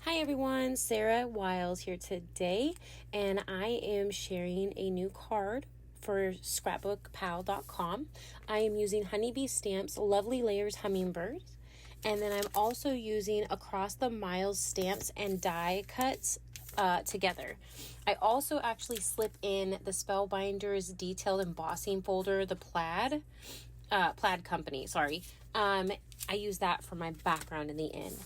Hi everyone, Sarah Wiles here today, and I am sharing a new card for ScrapbookPal.com. I am using Honeybee Stamps Lovely Layers Hummingbirds, and then I'm also using Across the Miles stamps and die cuts together. I also actually slip in the Spellbinders detailed embossing folder, the Plaid company, sorry. I use that for my background in the end.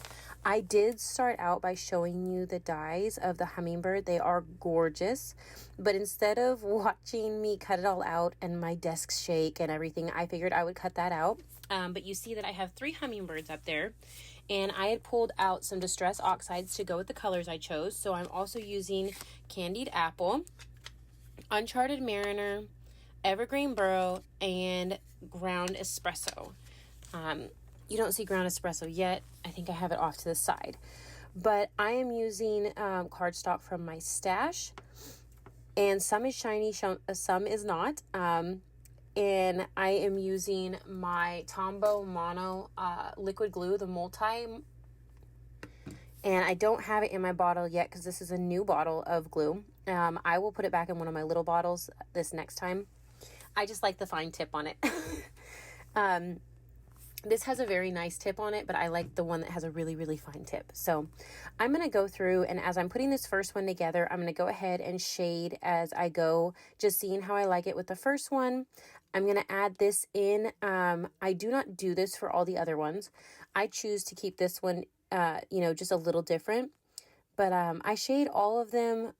I did start out by showing you the dies of the hummingbird. They are gorgeous, but instead of watching me cut it all out and my desk shake and everything, I figured I would cut that out. But you see that I have 3 hummingbirds up there, and I had pulled out some distress oxides to go with the colors I chose. So I'm also using Candied Apple, Uncharted Mariner, Evergreen Bough, and ground espresso. You don't see ground espresso yet. I think I have it off to the side. But I am using cardstock from my stash. And some is shiny, some is not. And I am using my Tombow Mono liquid glue, the multi. And I don't have it in my bottle yet because this is a new bottle of glue. I will put it back in one of my little bottles this next time. I just like the fine tip on it. This has a very nice tip on it, but I like the one that has a really, really fine tip. So I'm going to go through, and as I'm putting this first one together, I'm going to go ahead and shade as I go, just seeing how I like it with the first one. I'm going to add this in. I do not do this for all the other ones. I choose to keep this one, just a little different. But I shade all of them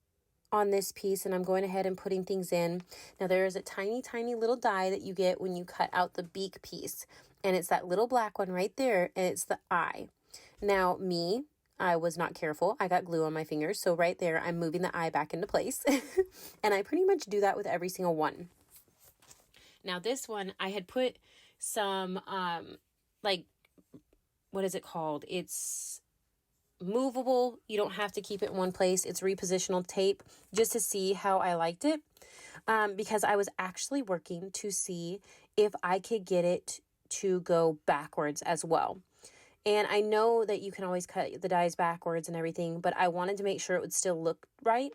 on this piece, and I'm going ahead and putting things in. Now there is a tiny, tiny little die that you get when you cut out the beak piece, and it's that little black one right there, and it's the eye. Now I was not careful. I got glue on my fingers, so right there I'm moving the eye back into place. And I pretty much do that with every single one. Now this one I had put some what is it called? It's movable. You don't have to keep it in one place. It's repositional tape, just to see how I liked it, because I was actually working to see if I could get it to go backwards as well. And I know that you can always cut the dies backwards and everything, but I wanted to make sure it would still look right.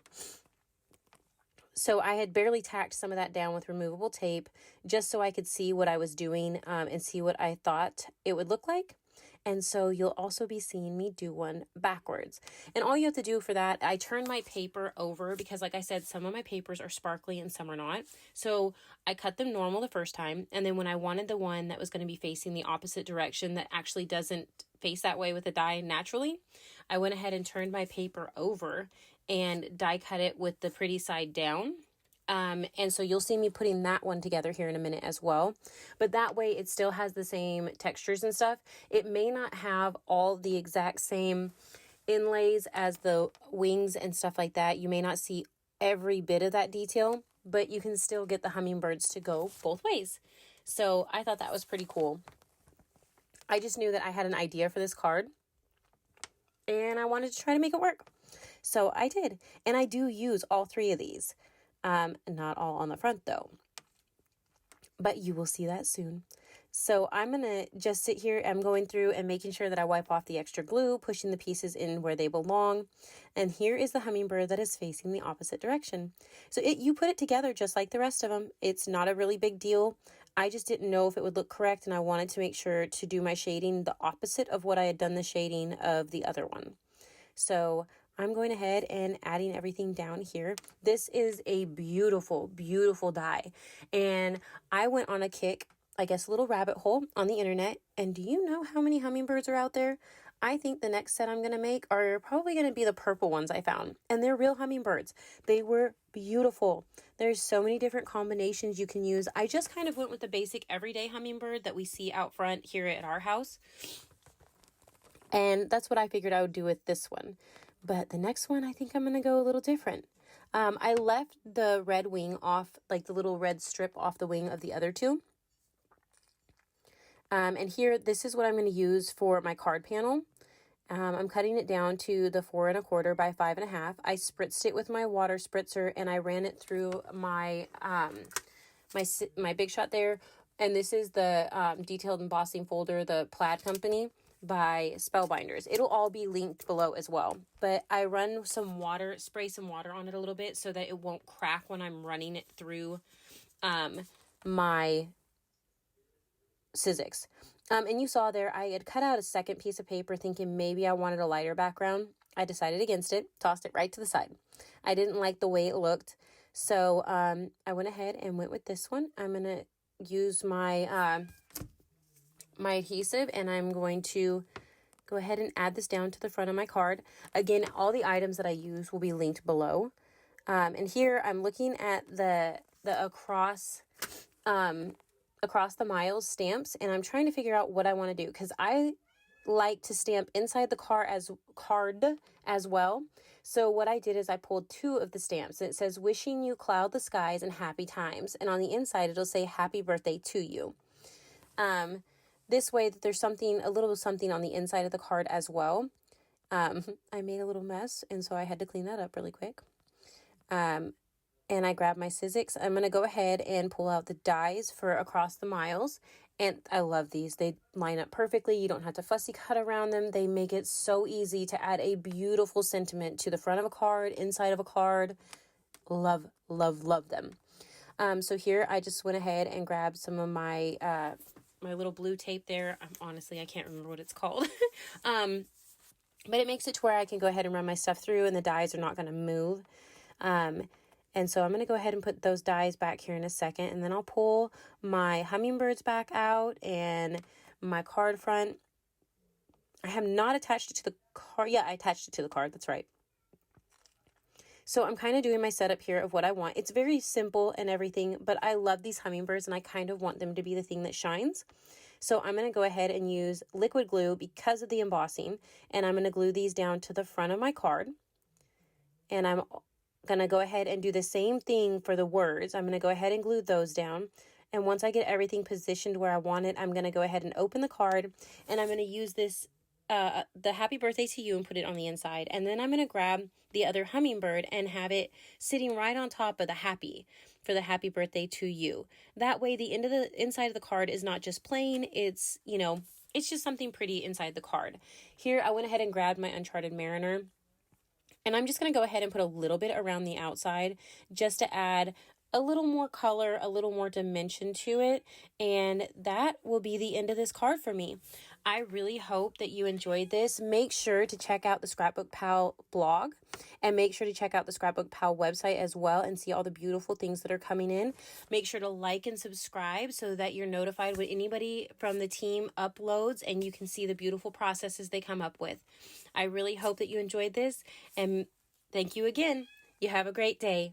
So I had barely tacked some of that down with removable tape just so I could see what I was doing and see what I thought it would look like. And so you'll also be seeing me do one backwards. And all you have to do for that, I turn my paper over because, like I said, some of my papers are sparkly and some are not. So I cut them normal the first time. And then when I wanted the one that was going to be facing the opposite direction that actually doesn't face that way with the die naturally, I went ahead and turned my paper over and die cut it with the pretty side down. And so you'll see me putting that one together here in a minute as well. But that way it still has the same textures and stuff. It may not have all the exact same inlays as the wings and stuff like that. You may not see every bit of that detail, but you can still get the hummingbirds to go both ways. So I thought that was pretty cool. I just knew that I had an idea for this card, and I wanted to try to make it work. So I did. And I do use all 3 of these. Not all on the front though, but you will see that soon. So I'm going to just sit here. I'm going through and making sure that I wipe off the extra glue, pushing the pieces in where they belong. And here is the hummingbird that is facing the opposite direction. So you put it together just like the rest of them. It's not a really big deal. I just didn't know if it would look correct, and I wanted to make sure to do my shading the opposite of what I had done the shading of the other one. So I'm going ahead and adding everything down here. This is a beautiful, beautiful die. And I went on a kick, I guess a little rabbit hole on the internet. And do you know how many hummingbirds are out there? I think the next set I'm going to make are probably going to be the purple ones I found. And they're real hummingbirds. They were beautiful. There's so many different combinations you can use. I just kind of went with the basic everyday hummingbird that we see out front here at our house. And that's what I figured I would do with this one. But the next one, I think I'm going to go a little different. I left the red wing off, like the little red strip off the wing of the other 2. And here, this is what I'm going to use for my card panel. I'm cutting it down to the 4 1/4 by 5 1/2. I spritzed it with my water spritzer, and I ran it through my my Big Shot there. And this is the detailed embossing folder, the Plaid company. by Spellbinders. It'll all be linked below as well. But I run some water, spray some water on it a little bit so that it won't crack when I'm running it through my Sizzix. And you saw there, I had cut out a second piece of paper thinking maybe I wanted a lighter background. I decided against it, tossed it right to the side. I didn't like the way it looked. So I went ahead and went with this one. I'm going to use my my adhesive, and I'm going to go ahead and add this down to the front of my card. Again, all the items that I use will be linked below. And here I'm looking at the across the miles stamps, and I'm trying to figure out what I want to do, because I like to stamp inside the card as well. So what I did is I pulled 2 of the stamps, and it says wishing you cloud the skies and happy times, and on the inside it'll say happy birthday to you. This way that there's a little something on the inside of the card as well. I made a little mess, and so I had to clean that up really quick. And I grabbed my Sizzix. I'm going to go ahead and pull out the dies for across the miles. And I love these. They line up perfectly. You don't have to fussy cut around them. They make it so easy to add a beautiful sentiment to the front of a card, inside of a card. Love, love, love them. So here I just went ahead and grabbed some of my my little blue tape there. Honestly, I can't remember what it's called. But it makes it to where I can go ahead and run my stuff through, and the dies are not going to move. And so I'm going to go ahead and put those dies back here in a second, and then I'll pull my hummingbirds back out and my card front. I have not attached it to the card. Yeah, I attached it to the card. That's right. So I'm kind of doing my setup here of what I want. It's very simple and everything, but I love these hummingbirds, and I kind of want them to be the thing that shines. So I'm going to go ahead and use liquid glue because of the embossing, and I'm going to glue these down to the front of my card. And I'm going to go ahead and do the same thing for the words. I'm going to go ahead and glue those down. And once I get everything positioned where I want it, I'm going to go ahead and open the card, and I'm going to use this the happy birthday to you and put it on the inside. And then I'm going to grab the other hummingbird and have it sitting right on top of the happy for the happy birthday to you. That way the inside of the card is not just plain. It's, it's just something pretty inside the card. Here I went ahead and grabbed my Uncharted Mariner, and I'm just going to go ahead and put a little bit around the outside just to add a little more color, a little more dimension to it. And that will be the end of this card for me. I really hope that you enjoyed this. Make sure to check out the ScrapbookPal blog, and make sure to check out the ScrapbookPal website as well and see all the beautiful things that are coming in. Make sure to like and subscribe so that you're notified when anybody from the team uploads, and you can see the beautiful processes they come up with. I really hope that you enjoyed this, and thank you again. You have a great day.